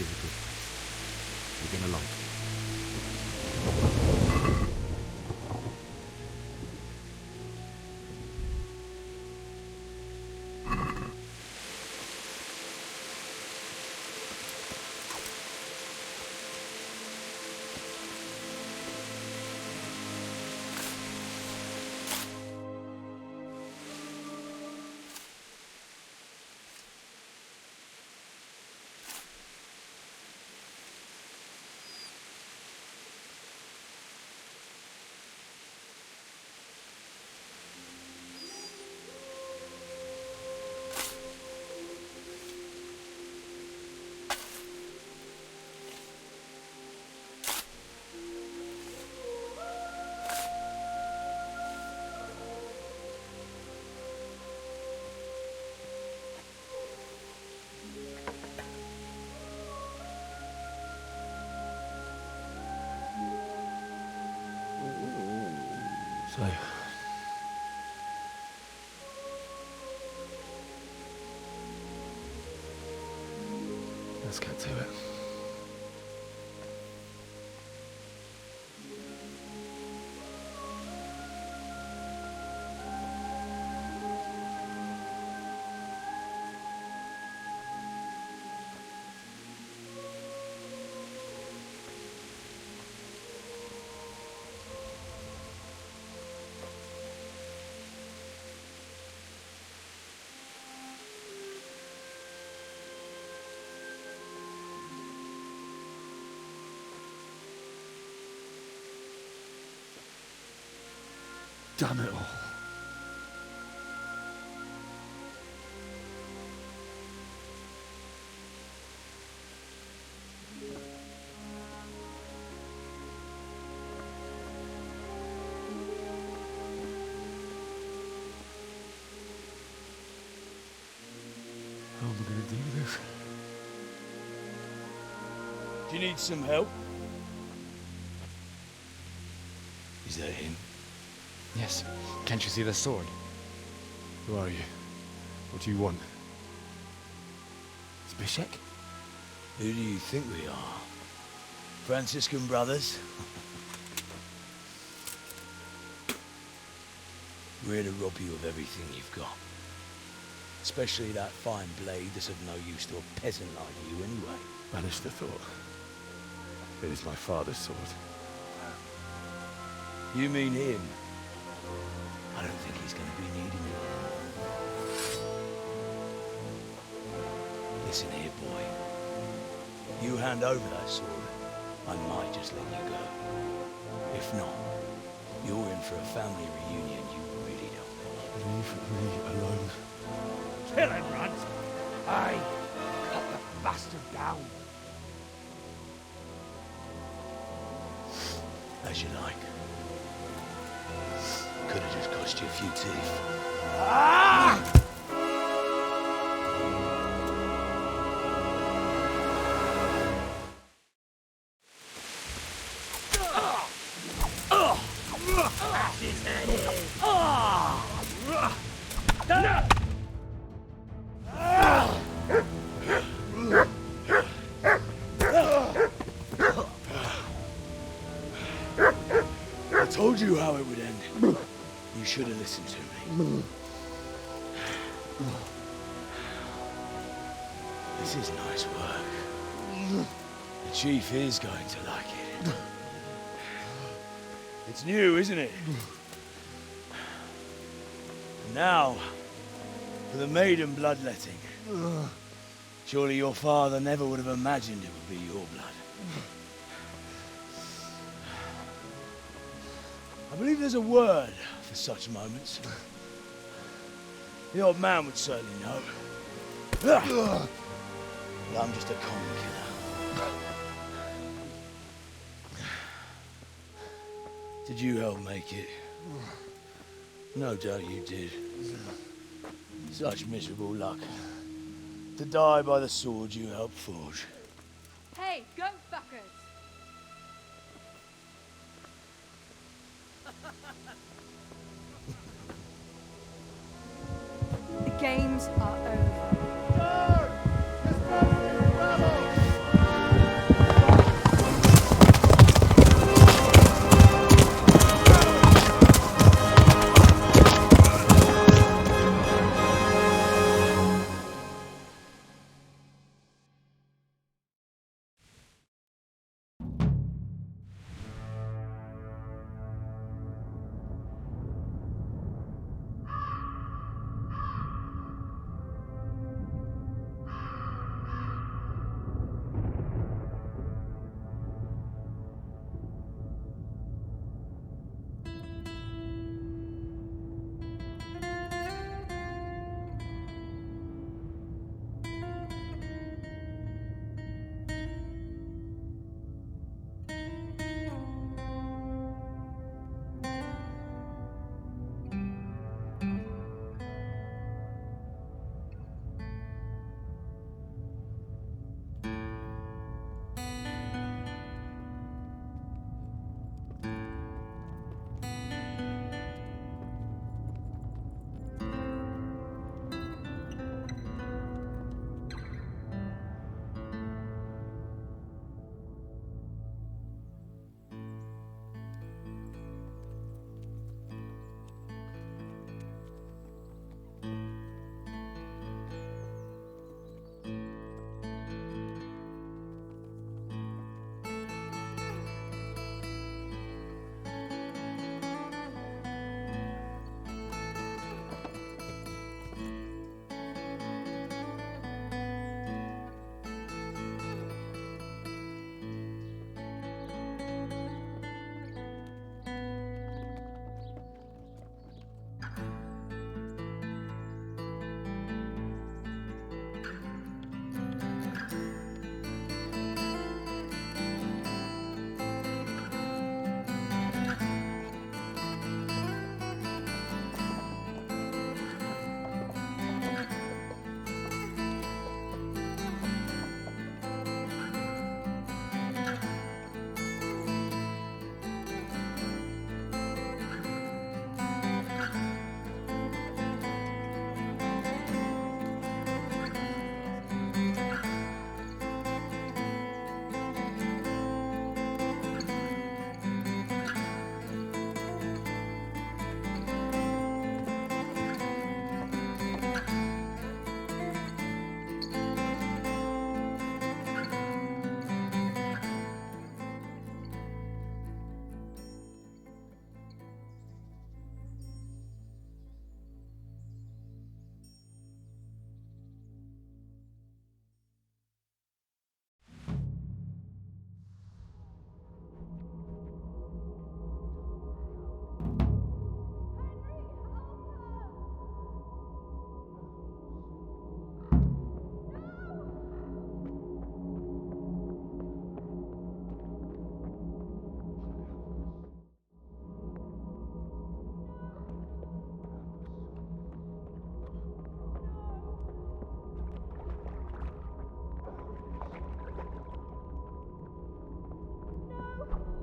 physical. Begin along. So, let's get to it. Damn it all. How am I going to do this? Do you need some help? Is that him? Yes. Can't you see the sword? Who are you? What do you want? Zbyszek? Who do you think we are? Franciscan brothers? We're here to rob you of everything you've got. Especially that fine blade that's of no use to a peasant like you anyway. Banish the thought. It is my father's sword. You mean him? I don't think he's going to be needing it. Listen here, boy. You hand over that sword, I might just let you go. If not, you're in for a family reunion you really don't want. Leave me alone. Kill him, Runt! Aye, cut the bastard down. As you like. Could have just cost you a few teeth. Ah! I told you how it would end. You should have listened to me. This is nice work. The chief is going to like it. It's new, isn't it? And now, for the maiden bloodletting. Surely your father never would have imagined it would be your blood. I believe there's a word for such moments. The old man would certainly know. But I'm just a common killer. Did you help make it? No doubt you did. Such miserable luck. To die by the sword you helped forge. Hey, go fuckers! The games are over. Turn! Disperse the rebels!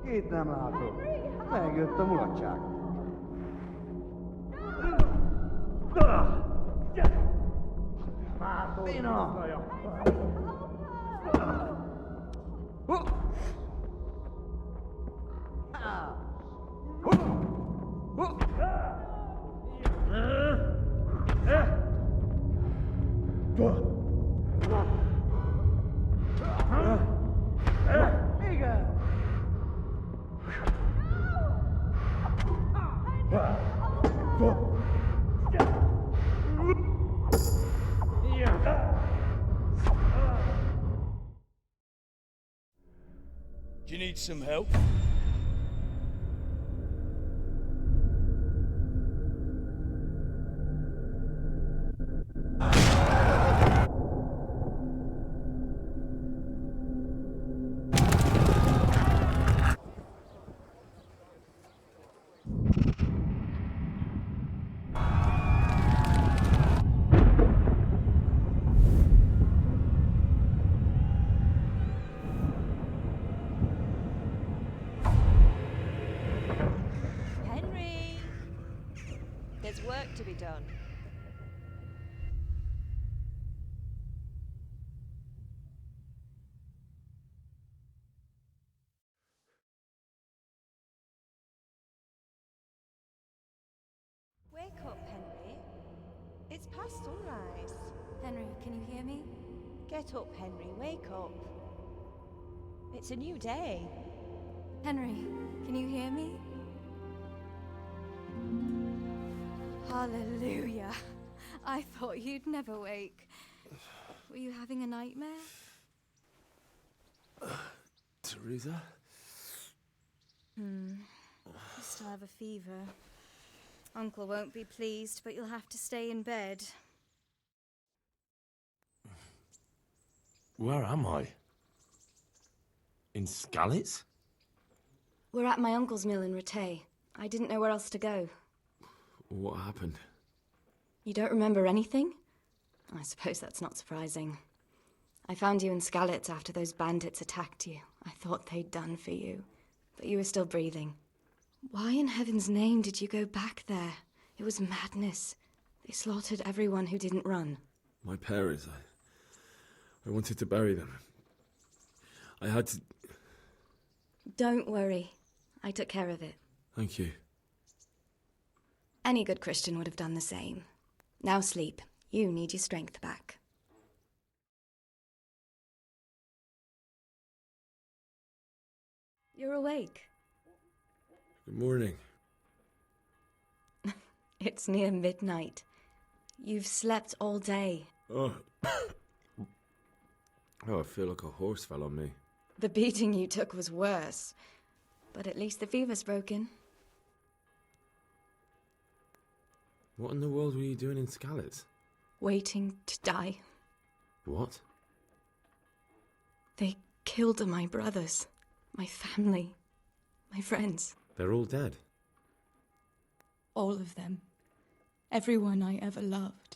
Kit nem látok. Megjött a mulatság. Pina! Do you need some help? Henry! There's work to be done. Wake up, Henry. It's past sunrise. Henry, can you hear me? Get up, Henry. Wake up. It's a new day. Henry, can you hear me? Hallelujah. I thought you'd never wake. Were you having a nightmare? Teresa? You still have a fever. Uncle won't be pleased, but you'll have to stay in bed. Where am I? In Skalitz? We're at my uncle's mill in Rattay. I didn't know where else to go. What happened? You don't remember anything? I suppose that's not surprising. I found you in Skalitz after those bandits attacked you. I thought they'd done for you, but you were still breathing. Why in heaven's name did you go back there? It was madness. They slaughtered everyone who didn't run. My parents, I wanted to bury them. I had to... Don't worry. I took care of it. Thank you. Any good Christian would have done the same. Now sleep. You need your strength back. You're awake. Good morning. It's near midnight. You've slept all day. Oh. Oh, I feel like a horse fell on me. The beating you took was worse. But at least the fever's broken. What in the world were you doing in Skalitz? Waiting to die. What? They killed my brothers, my family, my friends. They're all dead. All of them. Everyone I ever loved.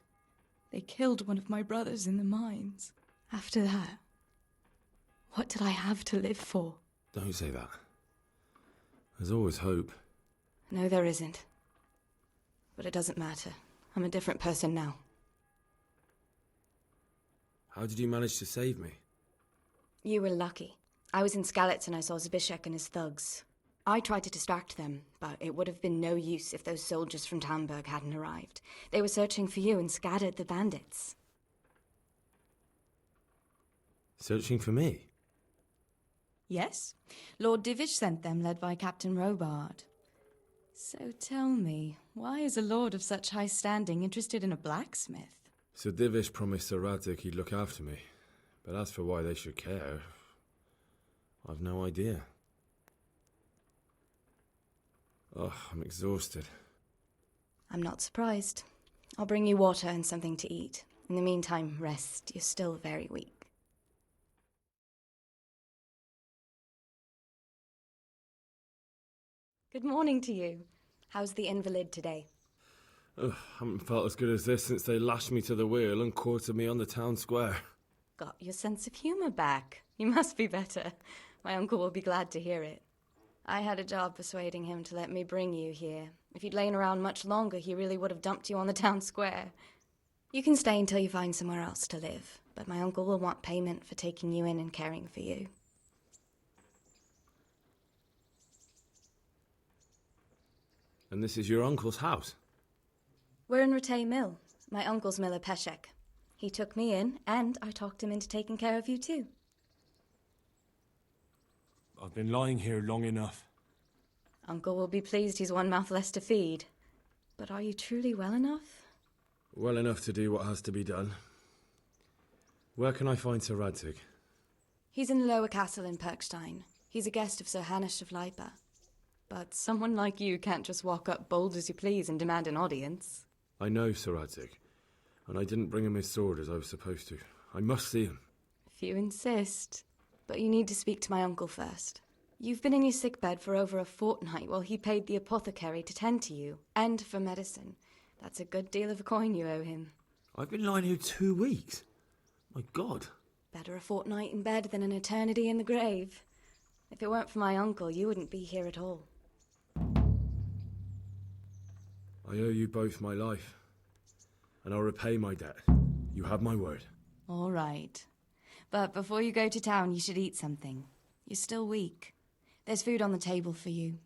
They killed one of my brothers in the mines. After that, what did I have to live for? Don't say that. There's always hope. No, there isn't. But it doesn't matter. I'm a different person now. How did you manage to save me? You were lucky. I was in Skalitz and I saw Zbyszek and his thugs. I tried to distract them, but it would have been no use if those soldiers from Talmberg hadn't arrived. They were searching for you and scattered the bandits. Searching for me? Yes. Lord Divish sent them, led by Captain Robard. So tell me, why is a lord of such high standing interested in a blacksmith? So Divish promised Sir Radzik he'd look after me. But as for why they should care, I've no idea. Oh, I'm exhausted. I'm not surprised. I'll bring you water and something to eat. In the meantime, rest. You're still very weak. Good morning to you. How's the invalid today? Ugh, haven't felt as good as this since they lashed me to the wheel and quartered me on the town square. Got your sense of humour back. You must be better. My uncle will be glad to hear it. I had a job persuading him to let me bring you here. If you'd lain around much longer, he really would have dumped you on the town square. You can stay until you find somewhere else to live, but my uncle will want payment for taking you in and caring for you. And this is your uncle's house? We're in Rattay Mill. My uncle's miller Peshek. He took me in, and I talked him into taking care of you too. I've been lying here long enough. Uncle will be pleased he's one mouth less to feed. But are you truly well enough? Well enough to do what has to be done. Where can I find Sir Radzig? He's in the Lower Castle in Perkstein. He's a guest of Sir Hanush of Leipa. But someone like you can't just walk up bold as you please and demand an audience. I know Sir Radzig, and I didn't bring him his sword as I was supposed to. I must see him. If you insist. But you need to speak to my uncle first. You've been in your sickbed for over a fortnight while he paid the apothecary to tend to you, and for medicine. That's a good deal of a coin you owe him. I've been lying here 2 weeks. My God. Better a fortnight in bed than an eternity in the grave. If it weren't for my uncle, you wouldn't be here at all. I owe you both my life, and I'll repay my debt. You have my word. All right. But before you go to town, you should eat something. You're still weak. There's food on the table for you.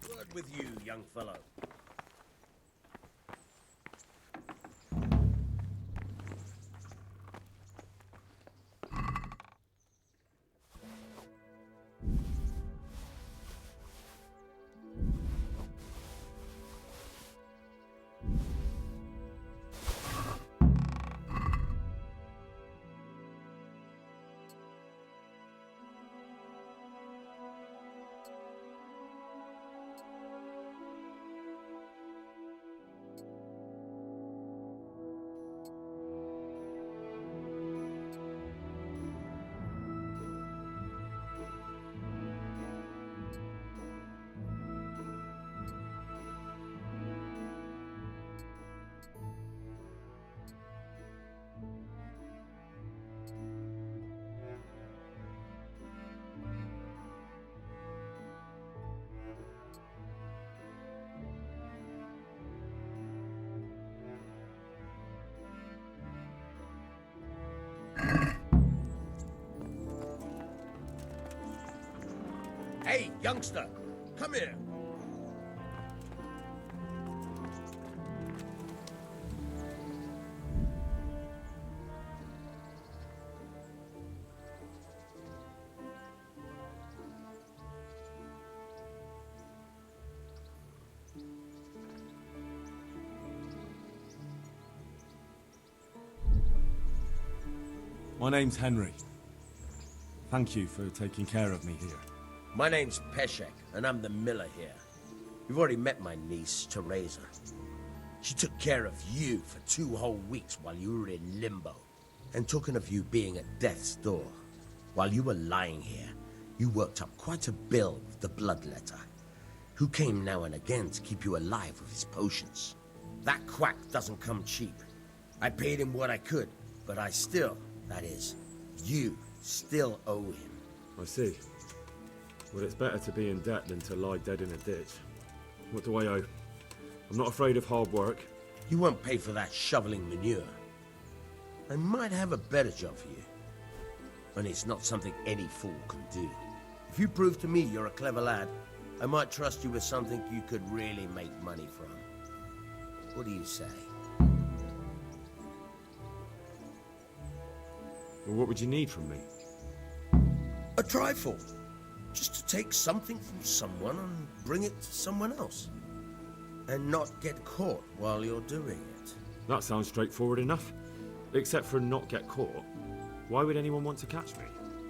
Word with you, young fellow. Hey, youngster, come here. My name's Henry. Thank you for taking care of me here. My name's Peshek, and I'm the miller here. You've already met my niece, Teresa. She took care of you for 2 whole weeks while you were in limbo. And talking of you being at death's door, while you were lying here, you worked up quite a bill with the bloodletter, who came now and again to keep you alive with his potions. That quack doesn't come cheap. I paid him what I could, but I still, that is, you still owe him. I see. Well, it's better to be in debt than to lie dead in a ditch. What do I owe? I'm not afraid of hard work. You won't pay for that shoveling manure. I might have a better job for you. And it's not something any fool can do. If you prove to me you're a clever lad, I might trust you with something you could really make money from. What do you say? Well, what would you need from me? A trifle. Just to take something from someone and bring it to someone else. And not get caught while you're doing it. That sounds straightforward enough. Except for not get caught. Why would anyone want to catch me?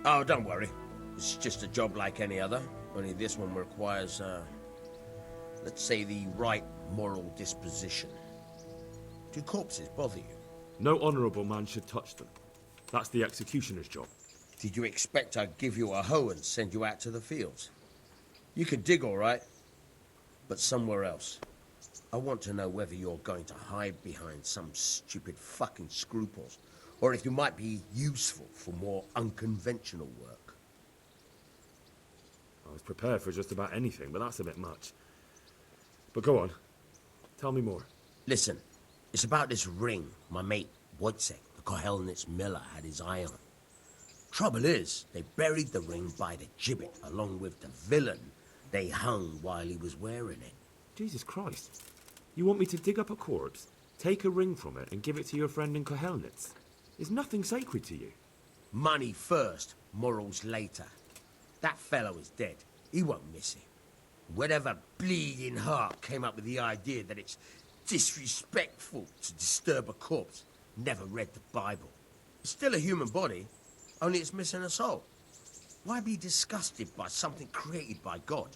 Oh, don't worry. It's just a job like any other. Only this one requires, let's say, the right moral disposition. Do corpses bother you? No honourable man should touch them. That's the executioner's job. Did you expect I'd give you a hoe and send you out to the fields? You can dig all right, but somewhere else. I want to know whether you're going to hide behind some stupid fucking scruples, or if you might be useful for more unconventional work. I was prepared for just about anything, but that's a bit much. But go on. Tell me more. Listen, it's about this ring my mate Wojciech, the Kohelnitz miller, had his eye on. Trouble is, they buried the ring by the gibbet along with the villain they hung while he was wearing it. Jesus Christ. You want me to dig up a corpse, take a ring from it, and give it to your friend in Kohelnitz? Is nothing sacred to you? Money first, morals later. That fellow is dead. He won't miss it. Whatever bleeding heart came up with the idea that it's disrespectful to disturb a corpse never read the Bible. It's still a human body, only it's missing a soul. Why be disgusted by something created by God?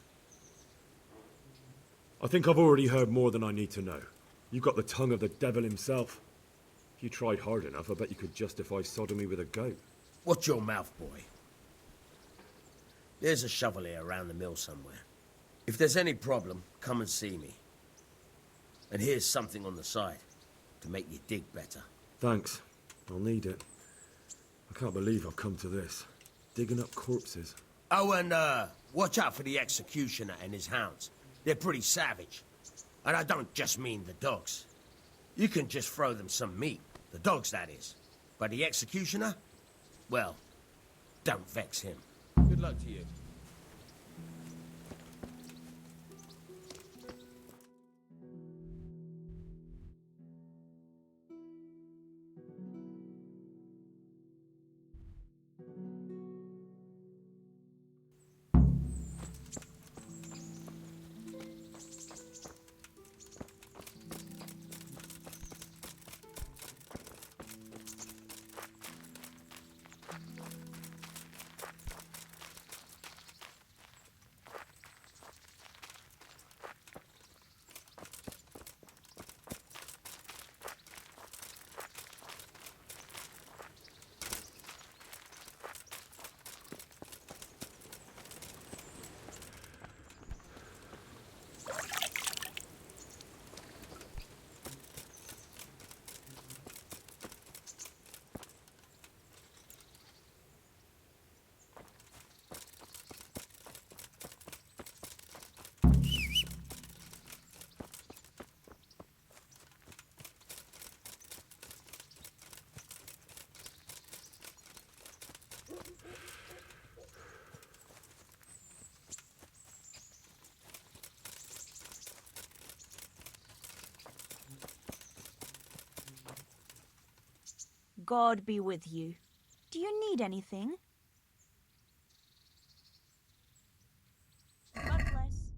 I think I've already heard more than I need to know. You've got the tongue of the devil himself. If you tried hard enough, I bet you could justify sodomy with a goat. Watch your mouth, boy. There's a shovel here around the mill somewhere. If there's any problem, come and see me. And here's something on the side to make you dig better. Thanks. I'll need it. I can't believe I've come to this. Digging up corpses. Oh, and watch out for the executioner and his hounds. They're pretty savage. And I don't just mean the dogs. You can just throw them some meat. The dogs, that is. But the executioner? Well, don't vex him. Good luck to you. God be with you. Do you need anything? God bless.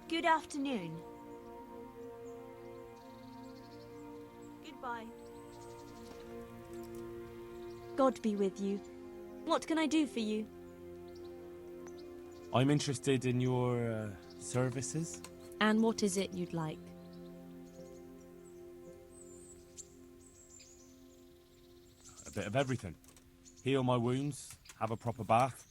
Good afternoon. Goodbye. God be with you. What can I do for you? I'm interested in your services. And what is it you'd like? A bit of everything. heal my wounds, have a proper bath.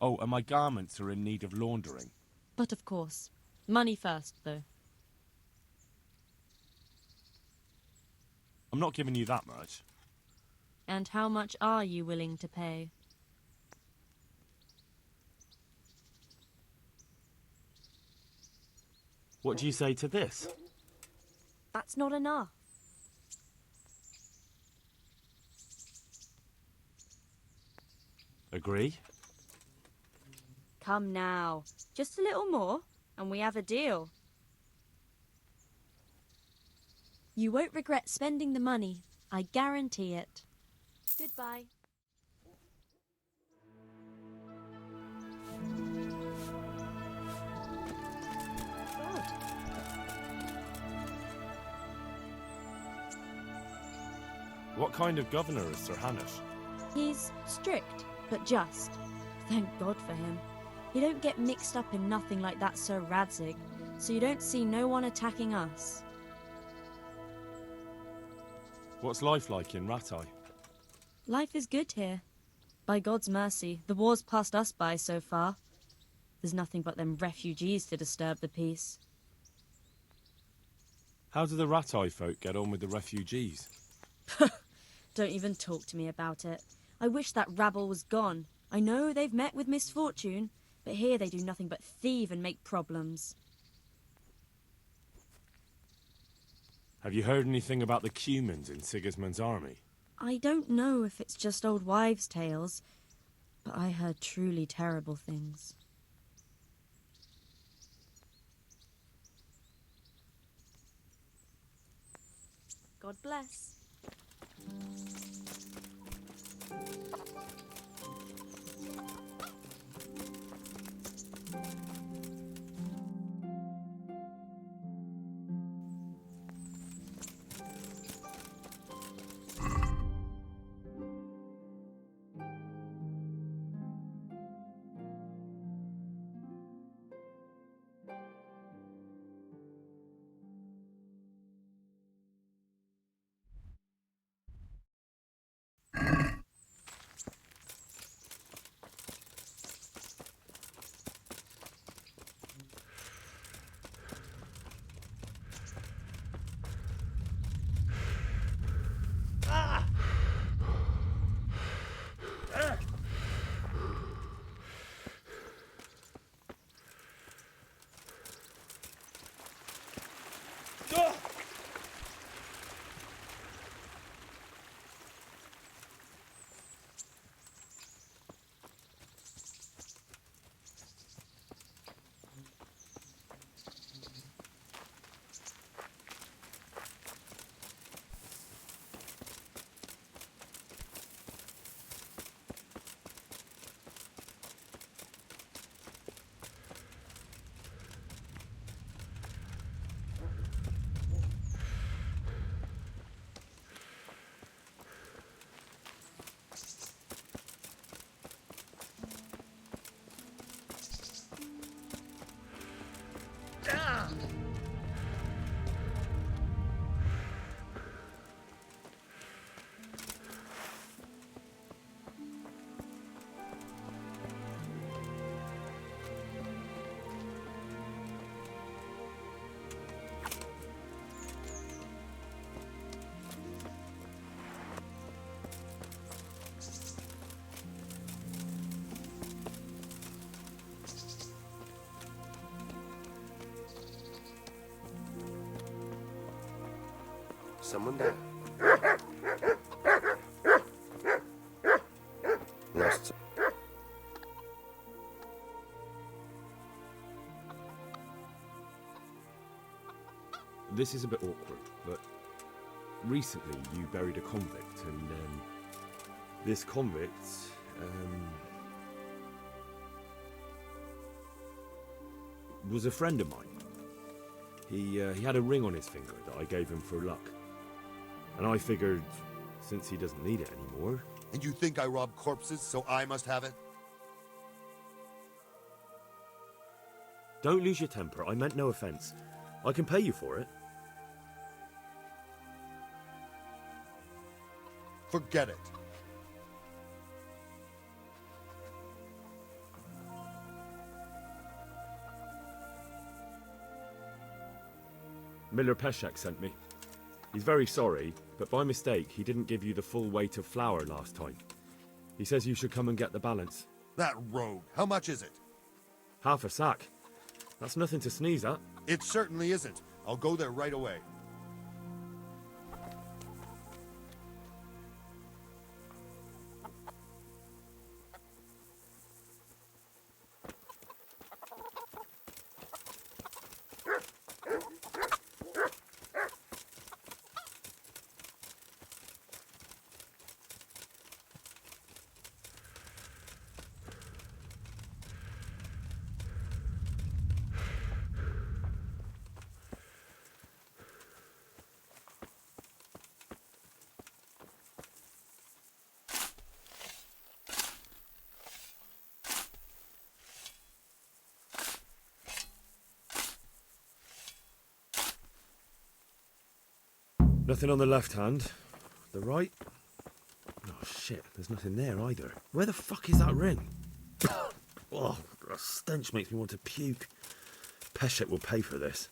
Oh, and my garments are in need of laundering. But of course. Money first, though. I'm not giving you that much. And how much are you willing to pay? What do you say to this? That's not enough. Agree? Come now. Just a little more, and we have a deal. You won't regret spending the money. I guarantee it. Goodbye. What kind of governor is Sir Hanish? He's strict, but just. Thank God for him. He don't get mixed up in nothing like that Sir Radzig, so you don't see no one attacking us. What's life like in Ratai? Life is good here. By God's mercy, the war's passed us by so far. There's nothing but them refugees to disturb the peace. How do the Ratai folk get on with the refugees? Don't even talk to me about it. I wish that rabble was gone. I know they've met with misfortune, but here they do nothing but thieve and make problems. Have you heard anything about the Cumans in Sigismund's army? I don't know if it's just old wives' tales, but I heard truly terrible things. God bless. Someone there. Lost. This is a bit awkward, but recently you buried a convict, and this convict, was a friend of mine. He had a ring on his finger that I gave him for luck. And I figured, since he doesn't need it anymore... And you think I rob corpses, so I must have it? Don't lose your temper. I meant no offense. I can pay you for it. Forget it. Miller Peshek sent me. He's very sorry, but by mistake, he didn't give you the full weight of flour last time. He says you should come and get the balance. That rogue. How much is it? Half a sack. That's nothing to sneeze at. It certainly isn't. I'll go there right away. Nothing on the left hand. The right? Oh shit, there's nothing there either. Where the fuck is that ring? Oh, the stench makes me want to puke. Peshek will pay for this.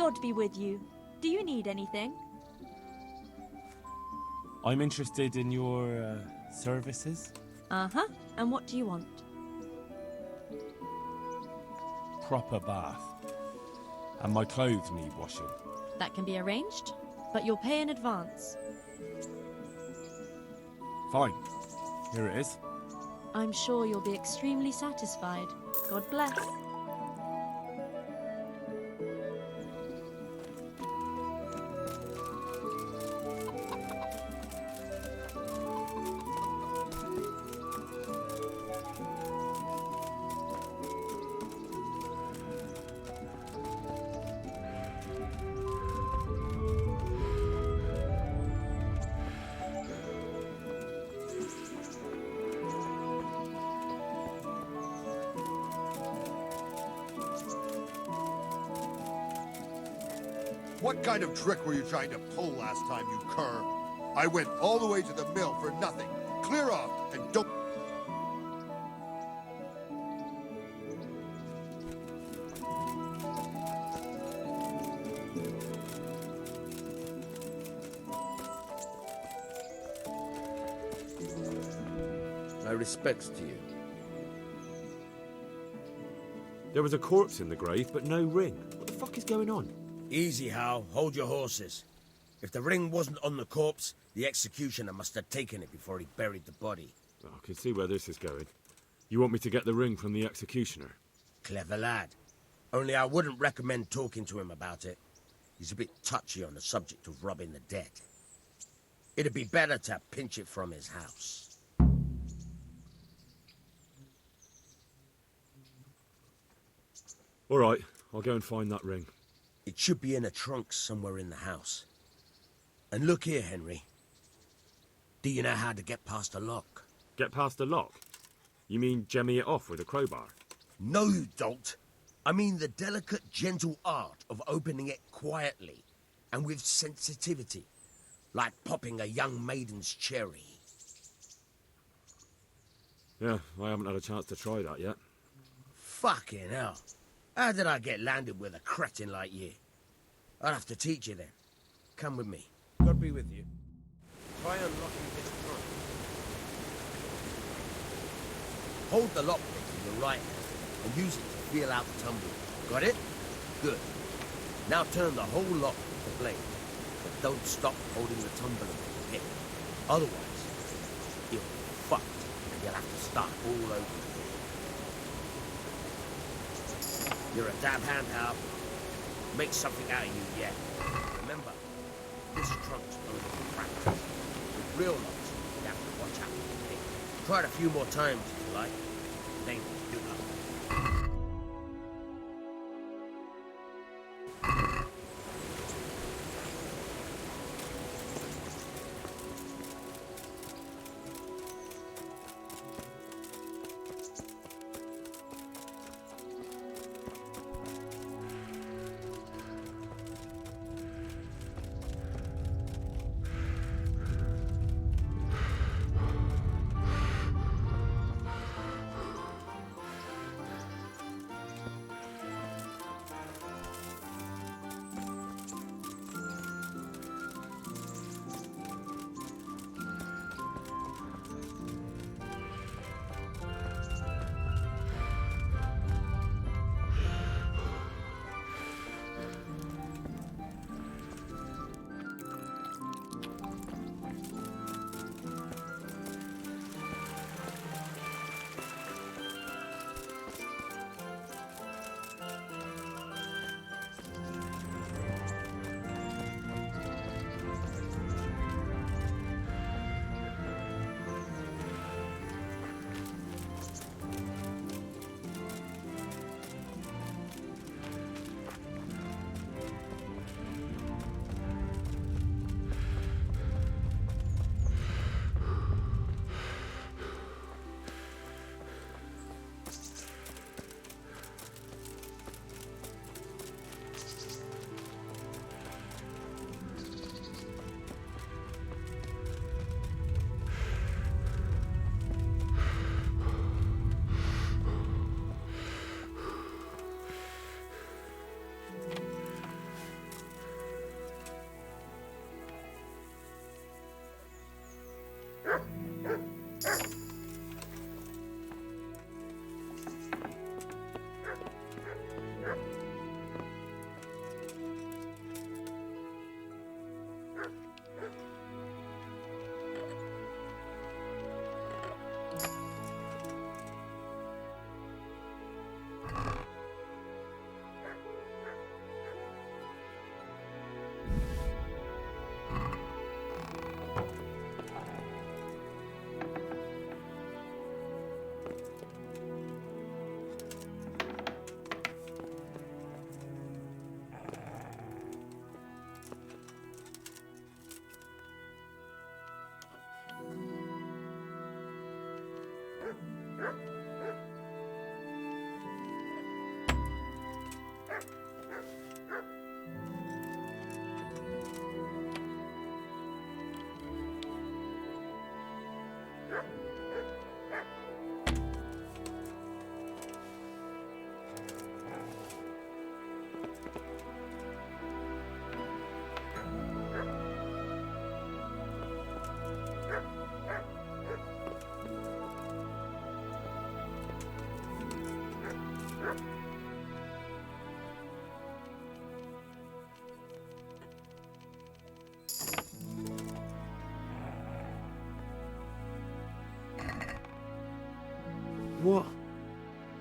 God be with you. Do you need anything? I'm interested in your services. Uh-huh. And what do you want? Proper bath. And my clothes need washing. That can be arranged, but you'll pay in advance. Fine. Here it is. I'm sure you'll be extremely satisfied. God bless. What kind of trick were you trying to pull last time, you cur? I went all the way to the mill for nothing. Clear off and don't... My respects to you. There was a corpse in the grave, but no ring. What the fuck is going on? Easy, Hal. Hold your horses. If the ring wasn't on the corpse, the executioner must have taken it before he buried the body. Oh, I can see where this is going. You want me to get the ring from the executioner? Clever lad. Only I wouldn't recommend talking to him about it. He's a bit touchy on the subject of robbing the dead. It'd be better to pinch it from his house. All right, I'll go and find that ring. It should be in a trunk somewhere in the house. And look here, Henry. Do you know how to get past a lock? Get past the lock? You mean jemmy it off with a crowbar? No, you don't. I mean the delicate, gentle art of opening it quietly and with sensitivity, like popping a young maiden's cherry. Yeah, I haven't had a chance to try that yet. Fucking hell. How did I get landed with a cretin like you? I'll have to teach you then. Come with me. God be with you. Try unlocking this trunk. Hold the lockpick in your right hand and use it to feel out the tumbler. Got it? Good. Now turn the whole lock with the blade, but don't stop holding the tumbler with the pick. Otherwise, you'll be fucked and you'll have to start all over again. You're a dab hand, Hal. Make something out of you yet. Remember, this trunk's only for practice. With real locks, you have to watch out for the pick. Try it a few more times if you like. Then good luck.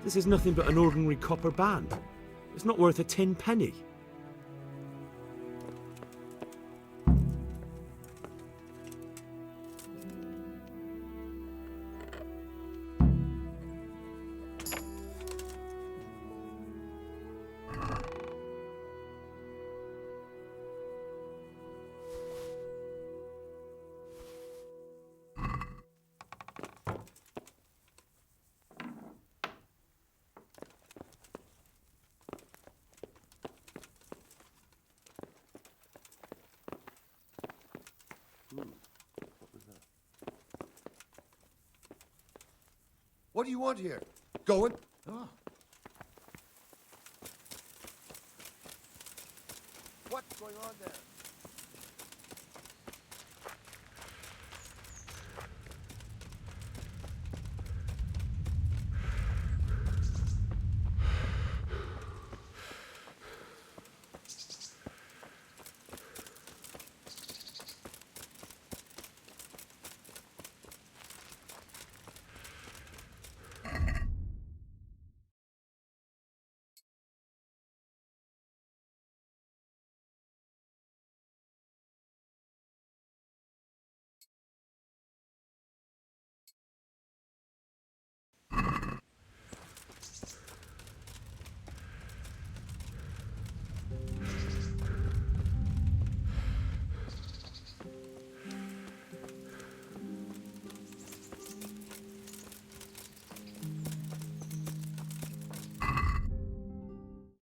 This is nothing but an ordinary copper band. It's not worth a 10 penny. What do you want here? Going? Oh. What's going on there?